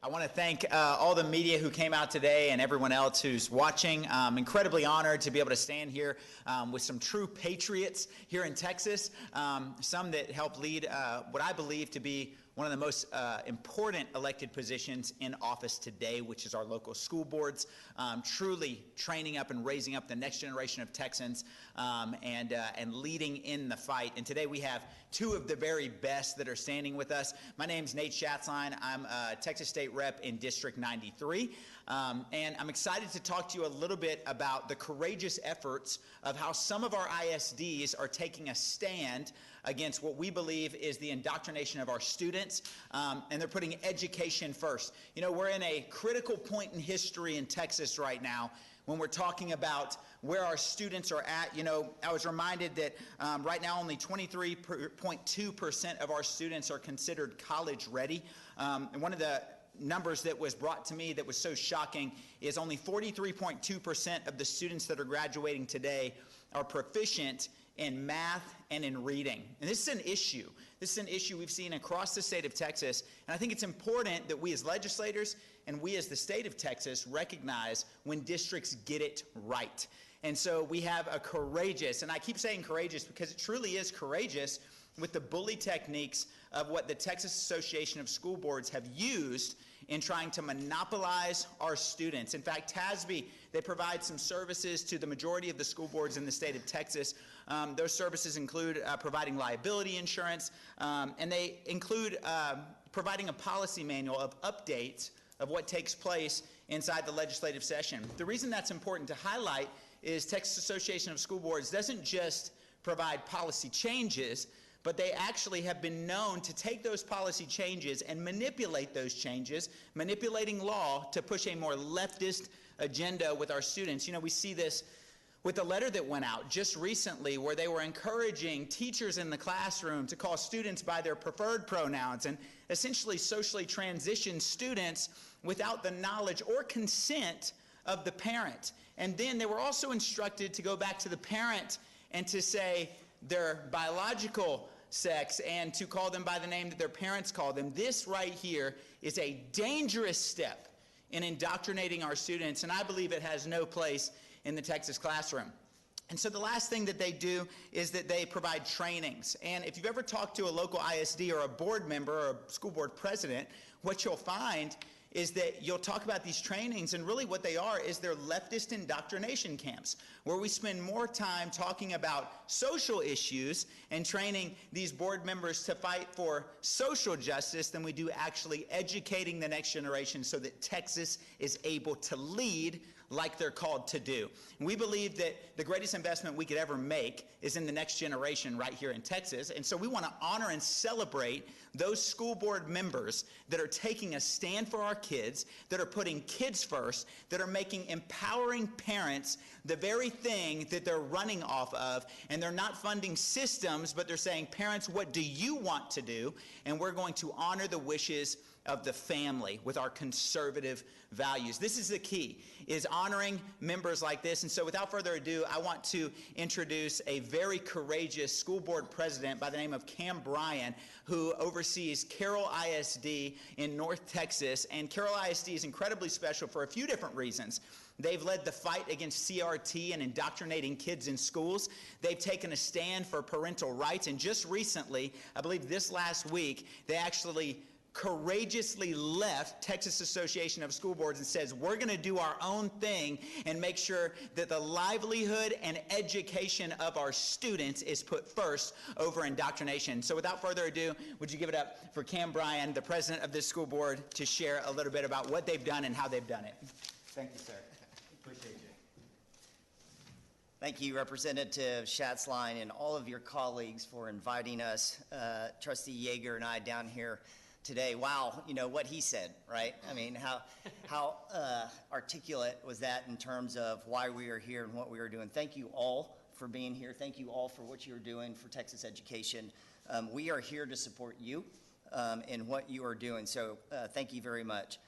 I want to thank all the media who came out today and everyone else who's watching. I'm incredibly honored to be able to stand here with some true patriots here in Texas, some that help lead what I believe to be one of the most important elected positions in office today, which is our local school boards, truly training up and raising up the next generation of Texans and leading in the fight. And today we have two of the very best that are standing with us. My name's Nate Schatzline. I'm a Texas State Rep in District 93. And I'm excited to talk to you a little bit about the courageous efforts of how some of our ISDs are taking a stand against what we believe is the indoctrination of our students, and they're putting education first. You know, we're in a critical point in history in Texas right now when we're talking about where our students are at. You know, I was reminded that right now only 23.2% of our students are considered college ready. And one of the numbers that was brought to me that was so shocking is only 43.2% of the students that are graduating today are proficient in math and in reading. And this is an issue. This is an issue we've seen across the state of Texas. And I think it's important that we as legislators and we as the state of Texas recognize when districts get it right. And so we have a courageous, and I keep saying courageous because it truly is courageous, with the bully techniques of what the Texas Association of School Boards have used in trying to monopolize our students. In fact, TASB, they provide some services to the majority of the school boards in the state of Texas. Those services include providing liability insurance, and they include providing a policy manual of updates of what takes place inside the legislative session. The reason that's important to highlight is Texas Association of School Boards doesn't just provide policy changes, but they actually have been known to take those policy changes and manipulate those changes, manipulating law to push a more leftist agenda with our students. You know, we see this with the letter that went out just recently where they were encouraging teachers in the classroom to call students by their preferred pronouns and essentially socially transition students without the knowledge or consent of the parent. And then they were also instructed to go back to the parent and to say their biological sex and to call them by the name that their parents call them. This right here is a dangerous step in indoctrinating our students, and I believe it has no place in the Texas classroom. And so the last thing that they do is that they provide trainings. And if you've ever talked to a local ISD or a board member or a school board president, what you'll find is that you'll talk about these trainings, and really what they are is they're leftist indoctrination camps, where we spend more time talking about social issues and training these board members to fight for social justice than we do actually educating the next generation so that Texas is able to lead like they're called to do. And we believe that the greatest investment we could ever make is in the next generation right here in Texas. And so we want to honor and celebrate those school board members that are taking a stand for our kids, that are putting kids first, that are making empowering parents the very thing that they're running off of. And they're not funding systems, but they're saying, parents, what do you want to do? And we're going to honor the wishes of the family with our conservative values. This is the key, is honoring members like this. And so without further ado, I want to introduce a very courageous school board president by the name of Cam Bryan, who oversees Carroll ISD in North Texas. And Carroll ISD is incredibly special for a few different reasons. They've led the fight against CRT and indoctrinating kids in schools. They've taken a stand for parental rights. And just recently, I believe this last week, they actually courageously left Texas Association of School Boards and says, we're going to do our own thing and make sure that the livelihood and education of our students is put first over indoctrination. So without further ado, would you give it up for Cam Bryan, the president of this school board, to share a little bit about what they've done and how they've done it. Thank you, sir. Appreciate you. Thank you, Representative Schatzline, and all of your colleagues for inviting us, Trustee Yeager and I, down here today. Wow, you know what he said, right? I mean, how articulate was that in terms of why we are here and what we are doing. Thank you all for being here. Thank you all for what you're doing for Texas education. We are here to support you in what you are doing, so thank you very much.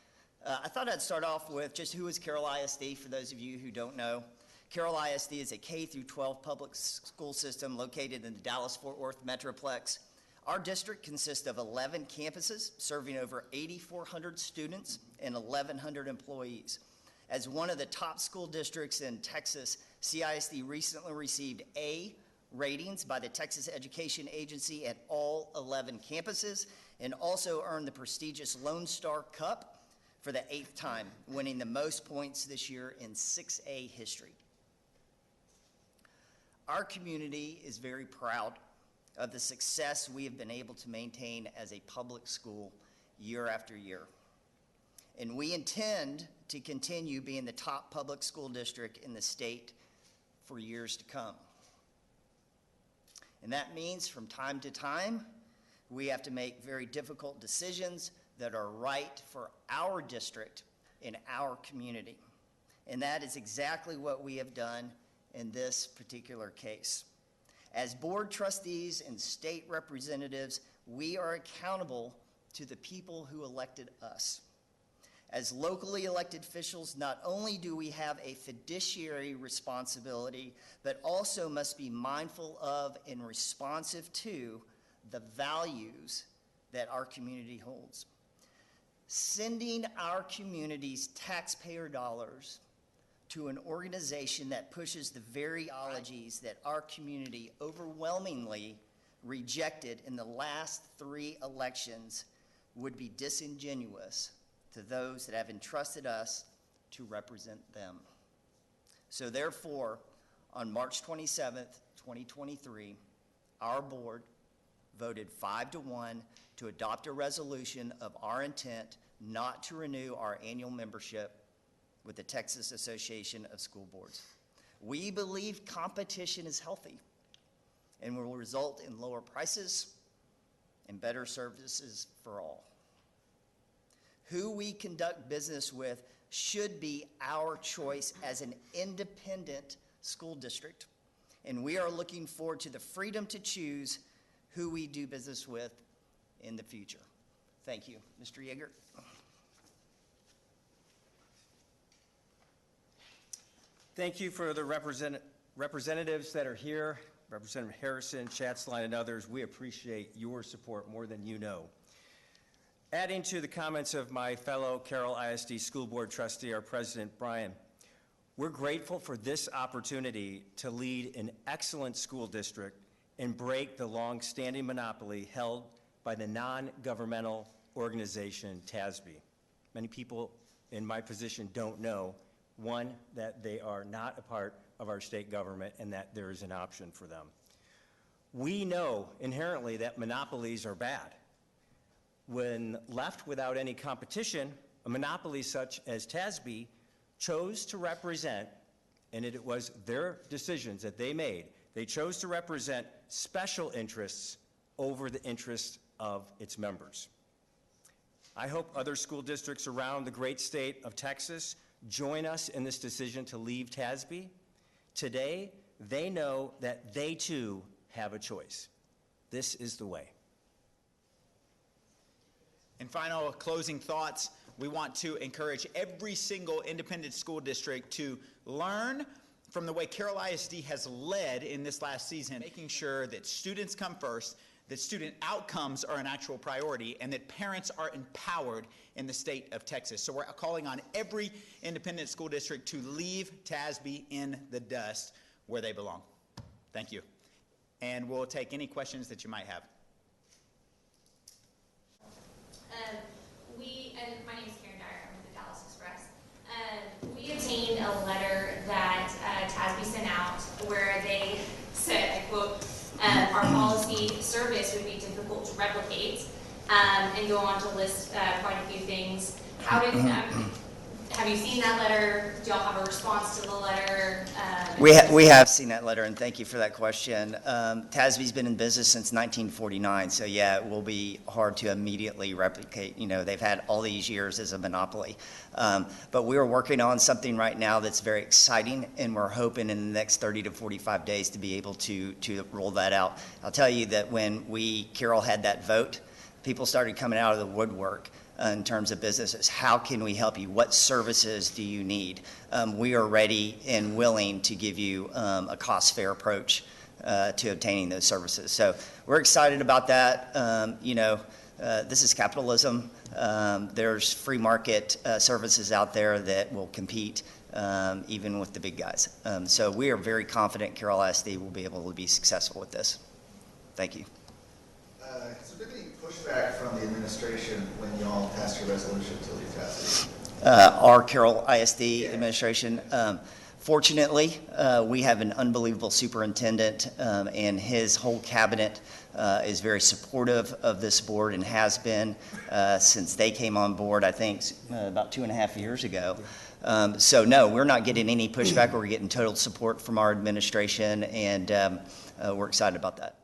I thought I'd start off with just who is Carroll ISD for those of you who don't know. Carroll ISD is a K through 12 public school system located in the Dallas-Fort Worth Metroplex. Our district consists of 11 campuses serving over 8,400 students and 1,100 employees. As one of the top school districts in Texas, CISD recently received A ratings by the Texas Education Agency at all 11 campuses, and also earned the prestigious Lone Star Cup for the 8th time, winning the most points this year in 6A history. Our community is very proud of the success we have been able to maintain as a public school year after year. And we intend to continue being the top public school district in the state for years to come. And that means from time to time, we have to make very difficult decisions that are right for our district and our community. And that is exactly what we have done in this particular case. As board trustees and state representatives, we are accountable to the people who elected us. As locally elected officials, not only do we have a fiduciary responsibility, but also must be mindful of and responsive to the values that our community holds. Sending our community's taxpayer dollars to an organization that pushes the very ideologies that our community overwhelmingly rejected in the last 3 elections would be disingenuous to those that have entrusted us to represent them. So therefore, on March 27th, 2023, our board voted 5-1 to adopt a resolution of our intent not to renew our annual membership with the Texas Association of School Boards. We believe competition is healthy and will result in lower prices and better services for all. Who we conduct business with should be our choice as an independent school district, and we are looking forward to the freedom to choose who we do business with in the future. Thank you. Mr. Yeager. Thank you for the representatives that are here, Representative Harrison, Schatzline, and others. We appreciate your support more than you know. Adding to the comments of my fellow Carroll ISD School Board trustee, our president, Brian, we're grateful for this opportunity to lead an excellent school district and break the long-standing monopoly held by the non-governmental organization TASB. Many people in my position don't know, one, that they are not a part of our state government and that there is an option for them. We know inherently that monopolies are bad. When left without any competition, a monopoly such as TASB chose to represent, and it was their decisions that they made, they chose to represent special interests over the interests of its members. I hope other school districts around the great state of Texas join us in this decision to leave TASB. Today, they know that they too have a choice. This is the way. And final closing thoughts, we want to encourage every single independent school district to learn from the way Carroll ISD has led in this last season, making sure that students come first, that student outcomes are an actual priority, and that parents are empowered in the state of Texas. So we're calling on every independent school district to leave TASB in the dust where they belong. Thank you. And we'll take any questions that you might have. My name is Dyer. I'm with the Dallas Express. We obtained a letter that TASB sent out where they said, I quote, our policy service would be difficult to replicate, and go on to list quite a few things. How did have you seen that letter? Do y'all have a response to the letter? We have seen that letter, and thank you for that question. TASB's been in business since 1949, so yeah, it will be hard to immediately replicate. You know, they've had all these years as a monopoly. But we're working on something right now that's very exciting, and we're hoping in the next 30 to 45 days to be able to roll that out. I'll tell you that when Carroll had that vote, people started coming out of the woodwork in terms of businesses. How can we help you? What services do you need? We are ready and willing to give you a cost-fair approach to obtaining those services. So we're excited about that. This is capitalism. There's free market services out there that will compete even with the big guys. So we are very confident Carroll ISD will be able to be successful with this. Thank you. Has there been any pushback from the administration when y'all passed your resolution to leave TASB? Our Carroll ISD administration. Fortunately, we have an unbelievable superintendent, and his whole cabinet is very supportive of this board and has been since they came on board, I think, about 2.5 years ago. So no, we're not getting any pushback. We're getting total support from our administration, and we're excited about that.